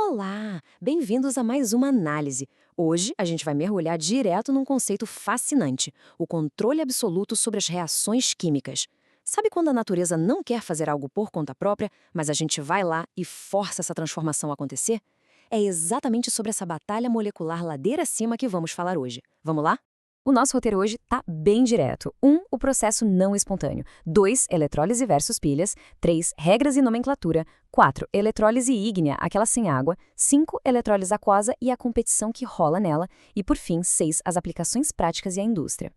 Olá! Bem-vindos a mais uma análise. Hoje a gente vai mergulhar direto num conceito fascinante: o controle absoluto sobre as reações químicas. Sabe quando a natureza não quer fazer algo por conta própria, mas a gente vai lá e força essa transformação a acontecer? É exatamente sobre essa batalha molecular ladeira acima que vamos falar hoje. Vamos lá? O nosso roteiro hoje tá bem direto. 1. O processo não espontâneo. 2. Eletrólise versus pilhas. 3. Regras e nomenclatura. 4. Eletrólise ígnea, aquela sem água. 5. Eletrólise aquosa e a competição que rola nela. E, por fim, 6. As aplicações práticas e a indústria.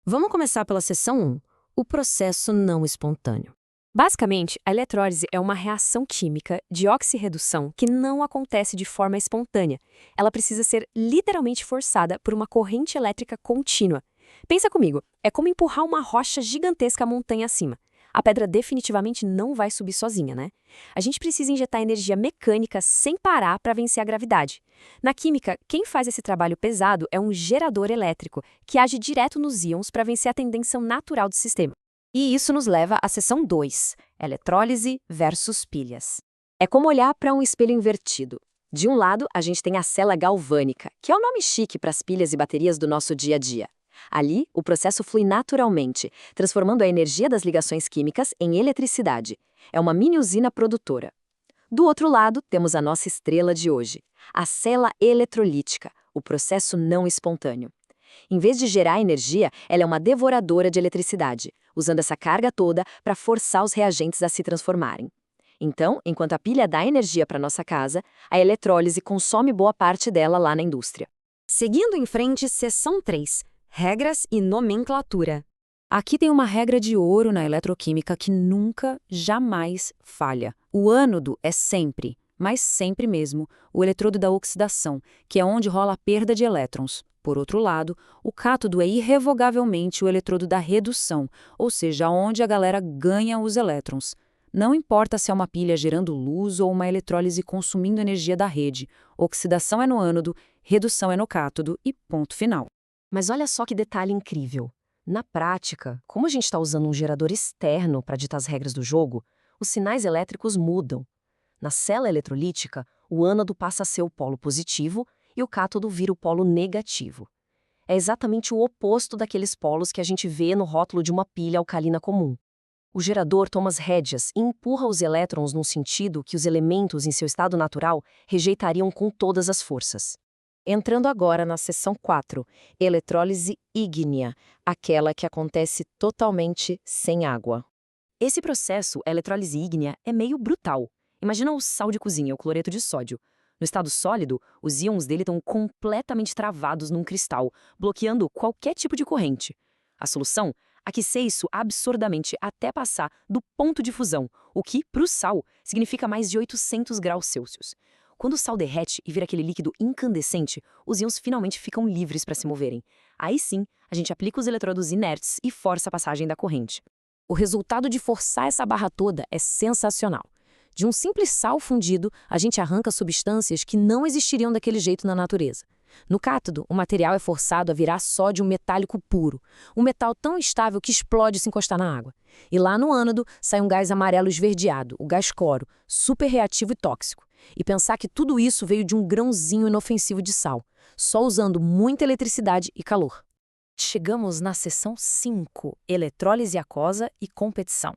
Vamos começar pela seção 1. O processo não espontâneo. Basicamente, a eletrólise é uma reação química de oxirredução que não acontece de forma espontânea. Ela precisa ser literalmente forçada por uma corrente elétrica contínua. Pensa comigo, é como empurrar uma rocha gigantesca montanha acima. A pedra definitivamente não vai subir sozinha, né? A gente precisa injetar energia mecânica sem parar para vencer a gravidade. Na química, quem faz esse trabalho pesado é um gerador elétrico, que age direto nos íons para vencer a tendência natural do sistema. E isso nos leva à seção 2, eletrólise versus pilhas. É como olhar para um espelho invertido. De um lado, a gente tem a cela galvânica, que é o nome chique para as pilhas e baterias do nosso dia a dia. Ali, o processo flui naturalmente, transformando a energia das ligações químicas em eletricidade. É uma mini usina produtora. Do outro lado, temos a nossa estrela de hoje, a cela eletrolítica, o processo não espontâneo. Em vez de gerar energia, ela é uma devoradora de eletricidade, usando essa carga toda para forçar os reagentes a se transformarem. Então, enquanto a pilha dá energia para nossa casa, a eletrólise consome boa parte dela lá na indústria. Seguindo em frente, seção 3, regras e nomenclatura. Aqui tem uma regra de ouro na eletroquímica que nunca, jamais falha. O ânodo é sempre, mas sempre mesmo, o eletrodo da oxidação, que é onde rola a perda de elétrons. Por outro lado, o cátodo é irrevogavelmente o eletrodo da redução, ou seja, onde a galera ganha os elétrons. Não importa se é uma pilha gerando luz ou uma eletrólise consumindo energia da rede, oxidação é no ânodo, redução é no cátodo e ponto final. Mas olha só que detalhe incrível. Na prática, como a gente está usando um gerador externo para ditar as regras do jogo, os sinais elétricos mudam. Na cela eletrolítica, o ânodo passa a ser o polo positivo e o cátodo vira o polo negativo. É exatamente o oposto daqueles polos que a gente vê no rótulo de uma pilha alcalina comum. O gerador toma as rédeas e empurra os elétrons num sentido que os elementos em seu estado natural rejeitariam com todas as forças. Entrando agora na seção 4, eletrólise ígnea, aquela que acontece totalmente sem água. Esse processo, a eletrólise ígnea, é meio brutal. Imagina o sal de cozinha, o cloreto de sódio. No estado sólido, os íons dele estão completamente travados num cristal, bloqueando qualquer tipo de corrente. A solução? Aquecer isso absurdamente até passar do ponto de fusão, o que, para o sal, significa mais de 800 graus Celsius. Quando o sal derrete e vira aquele líquido incandescente, os íons finalmente ficam livres para se moverem. Aí sim, a gente aplica os eletrodos inertes e força a passagem da corrente. O resultado de forçar essa barra toda é sensacional. De um simples sal fundido, a gente arranca substâncias que não existiriam daquele jeito na natureza. No cátodo, o material é forçado a virar sódio metálico puro, um metal tão estável que explode se encostar na água. E lá no ânodo sai um gás amarelo esverdeado, o gás cloro, super reativo e tóxico. E pensar que tudo isso veio de um grãozinho inofensivo de sal, só usando muita eletricidade e calor. Chegamos na seção 5, eletrólise aquosa e competição.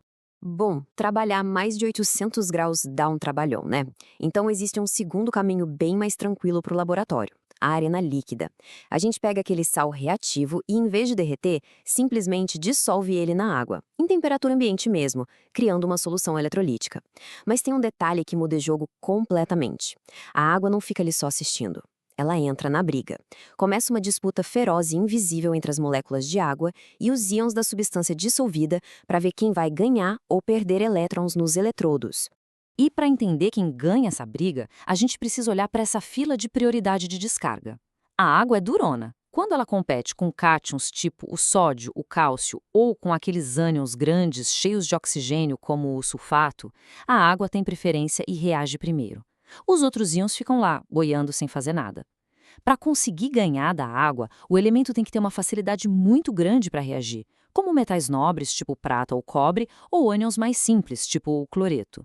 Bom, trabalhar mais de 800 graus dá um trabalhão, né? Então existe um segundo caminho bem mais tranquilo para o laboratório, a arena líquida. A gente pega aquele sal reativo e, em vez de derreter, simplesmente dissolve ele na água, em temperatura ambiente mesmo, criando uma solução eletrolítica. Mas tem um detalhe que muda o jogo completamente. A água não fica ali só assistindo. Ela entra na briga. Começa uma disputa feroz e invisível entre as moléculas de água e os íons da substância dissolvida para ver quem vai ganhar ou perder elétrons nos eletrodos. E para entender quem ganha essa briga, a gente precisa olhar para essa fila de prioridade de descarga. A água é durona. Quando ela compete com cátions tipo o sódio, o cálcio ou com aqueles ânions grandes cheios de oxigênio como o sulfato, a água tem preferência e reage primeiro. Os outros íons ficam lá, boiando sem fazer nada. Para conseguir ganhar da água, o elemento tem que ter uma facilidade muito grande para reagir, como metais nobres, tipo prata ou cobre, ou ânions mais simples, tipo o cloreto.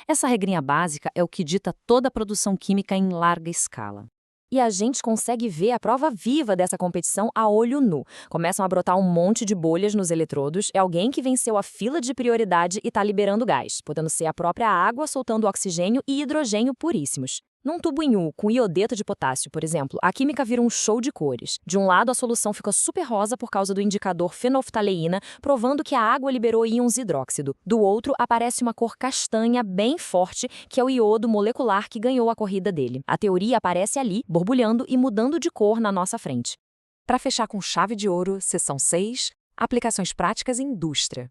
Essa regrinha básica é o que dita toda a produção química em larga escala. E a gente consegue ver a prova viva dessa competição a olho nu. Começam a brotar um monte de bolhas nos eletrodos, é alguém que venceu a fila de prioridade e está liberando gás, podendo ser a própria água soltando oxigênio e hidrogênio puríssimos. Num tubo em U com iodeto de potássio, por exemplo, a química vira um show de cores. De um lado, a solução fica super rosa por causa do indicador fenolftaleína, provando que a água liberou íons hidróxido. Do outro, aparece uma cor castanha bem forte, que é o iodo molecular que ganhou a corrida dele. A teoria aparece ali, borbulhando e mudando de cor na nossa frente. Para fechar com chave de ouro, seção 6, aplicações práticas em indústria.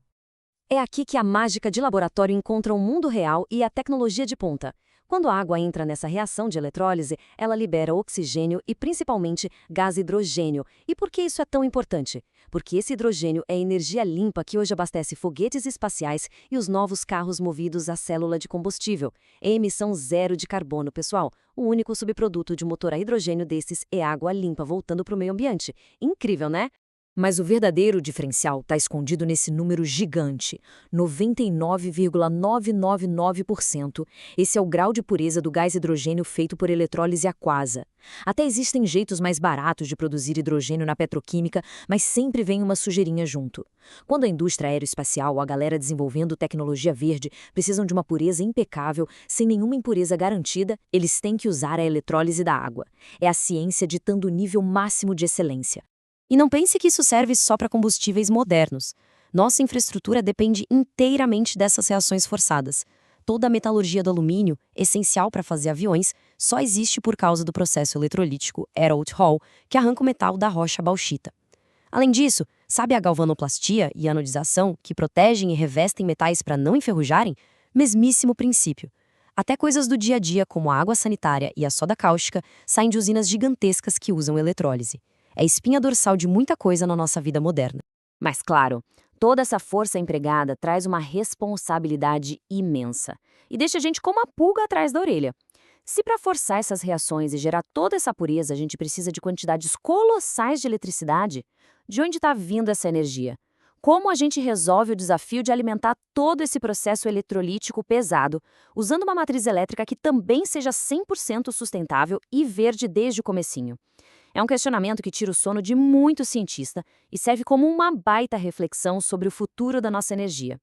É aqui que a mágica de laboratório encontra o mundo real e a tecnologia de ponta. Quando a água entra nessa reação de eletrólise, ela libera oxigênio e principalmente gás hidrogênio. E por que isso é tão importante? Porque esse hidrogênio é energia limpa que hoje abastece foguetes espaciais e os novos carros movidos a célula de combustível. É emissão zero de carbono, pessoal. O único subproduto de um motor a hidrogênio desses é água limpa voltando para o meio ambiente. Incrível, né? Mas o verdadeiro diferencial está escondido nesse número gigante, 99,999%. Esse é o grau de pureza do gás hidrogênio feito por eletrólise aquosa. Até existem jeitos mais baratos de produzir hidrogênio na petroquímica, mas sempre vem uma sujeirinha junto. Quando a indústria aeroespacial ou a galera desenvolvendo tecnologia verde precisam de uma pureza impecável, sem nenhuma impureza garantida, eles têm que usar a eletrólise da água. É a ciência ditando o nível máximo de excelência. E não pense que isso serve só para combustíveis modernos. Nossa infraestrutura depende inteiramente dessas reações forçadas. Toda a metalurgia do alumínio, essencial para fazer aviões, só existe por causa do processo eletrolítico Heroult-Hall, que arranca o metal da rocha bauxita. Além disso, sabe a galvanoplastia e anodização, que protegem e revestem metais para não enferrujarem? Mesmíssimo princípio. Até coisas do dia a dia, como a água sanitária e a soda cáustica, saem de usinas gigantescas que usam eletrólise. É espinha dorsal de muita coisa na nossa vida moderna. Mas claro, toda essa força empregada traz uma responsabilidade imensa e deixa a gente como uma pulga atrás da orelha. Se para forçar essas reações e gerar toda essa pureza a gente precisa de quantidades colossais de eletricidade, de onde está vindo essa energia? Como a gente resolve o desafio de alimentar todo esse processo eletrolítico pesado, usando uma matriz elétrica que também seja 100% sustentável e verde desde o comecinho? É um questionamento que tira o sono de muito cientista e serve como uma baita reflexão sobre o futuro da nossa energia.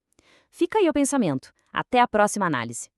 Fica aí o pensamento. Até a próxima análise.